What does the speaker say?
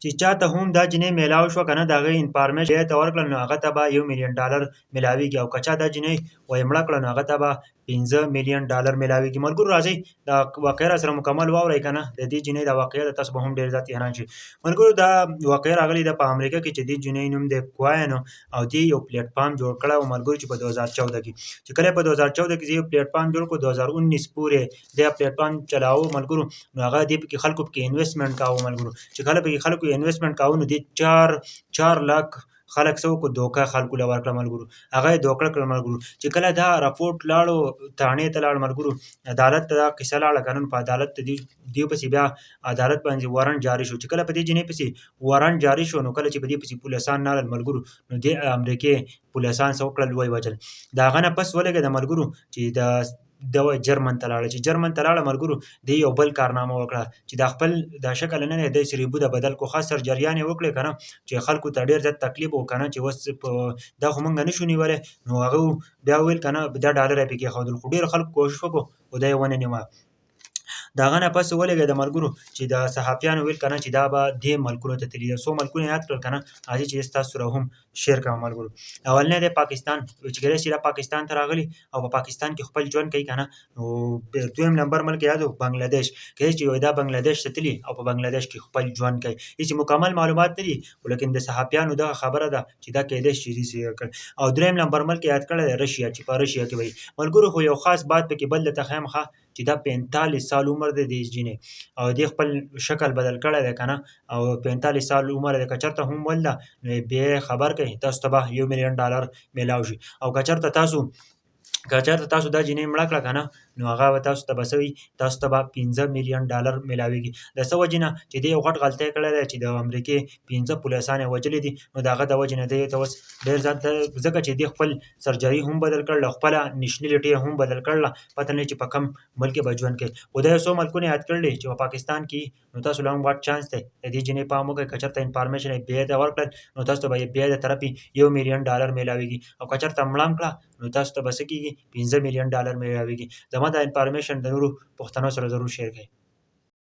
چې چاته هم دا جنۍ میلاو شوه که نه د هغې انفارمیشن دې ته ورکړل نو هغه ته به $1,000,000 میلاویږي او که چا دا جنۍ وایي مړه کړه نو هغه ته به $15,000,000 میلاویږي. ملګرو راځئ دا واقعه راسره مکمل واورئ که نه د دې جنۍ دا واقعه ده، تاسو به هم ډېر زیات حیران شئ. ملګرو دا واقعه راغلې ده په امریکا کې چې دې جنۍ نوم دی کوین او دې یو پلیټفارم جوړ کړی و ملګرو چې په 2014 کې چې کله په 2014 کې یو پلیټفارم جوړ کړو 2019 پورې دا پلیټفارم چلاوه ملګرو نو هغه دې پکې خلکو پکې انویسټمنټ کاوه ملګرو چې کله پکې خلکو انویسټمنټ کاوه نو دې 4 لاک خلک څه وکړو دوکه خلکو له ورکړه ملګرو هغه یې دوکه کړل ملګرو چې کله دا راپورټ لاړو تانې ته لاړ ملګرو عدالت ته دا قصه لاړه که نه په عدالت ته دې پسې بیا عدالت باندې وارنټ جاري شو چې کله په دې جنۍ پسې وارنټ جاري شو نو کله چې په دې پسې پولیسان نالل ملګرو نو دې امریکې پولیسان څه وکړل وایي وجل د هغه نه پس ولګېده ملګرو چې د جرمن ته لاړه چې جرمن ته لاړه ملګرو دې یو بل کارنامه وکړه چې دا خپل دا شکل نه دی داسې ریبو د بدل کو خاص سرجریانې وکړې که نه چې خلکو ته ډېر زیات تکلیف و که نه چې اوس دا خو موږ نشو نیولی نو هغه بیا وویل که نه دا ډالر یې پکې ایښودل خو ډېرو خلکو کوښښ وکړو خو دا یې ونه نیوه. د هغه نه پس ولګېده ملګرو چې د صحافیانو ویل که نه چې دا به دې ملکونو ته تللي څو ملکونه یاد کړل که نه راځئ چې ستاسو سره هم شیر کړم ملګرو. اولنی دی پاکستان چې کېدای شي دا پاکستان ته راغلي او په پاکستان کې خپل ژوند کوي که نه نو دویم نمبر ملک یاد و بنګلادیش کېدای شي دا بنګلادیش ته تللي او په بنګلادیش کې خپل ژوند کوي هېڅ مکمل معلومات نه دي ولیکن د صحافیانو دغه خبره ده چې دا کېدای شي داسې کړي. او دریم نمبر ملک یاد کړی دی رشیا چې په رشیا کې وایي ملګرو خو یو خاص بات پکې بل درته ښیم ښه چې دا 45 سال عمر دی د جنۍ او دې خپل شکل بدل کړی دی که نه او 45 سال عمر دی که چېرته هم ولده نو بیا خبر کوي تاسو ته به $1,000,000 میلاو شي او که چېرته تاسو دا جنۍ مړه کړه که نه نو هغه به تاسو ته به څه وي تاسو ته به $15,000,000 میلاویږي د څه وجې نه چې دې یو غټ غلطی کړی دی چې د امریکې 15 پولیسان یې وژلي دي نو د هغه د وجې نه دې ته اوس ډېر زیات ځکه چې دې خپل سرجري هم بدل کړله خپله نیشنلټي یې هم بدل کړله پته نه چې په کم ملک به ژوند کوي خو دا یو څو ملکونه یاد کړل چې په پاکستان کې نو تاسو له هم غټ چانس دی د دې جنۍ پام وکړئ که چېرته انفارمیشن یې بیا ته ورکړل نو تاسو ته به بیا د طرفې $1,000,000 میلاویږي او که چېرته مړه هم کړه نو تاسو ته به څه کېږي $15,000,000 میلاویږي. زما دا انفارمیشن د نورو پښتنو سره ضرور شیر کړئ.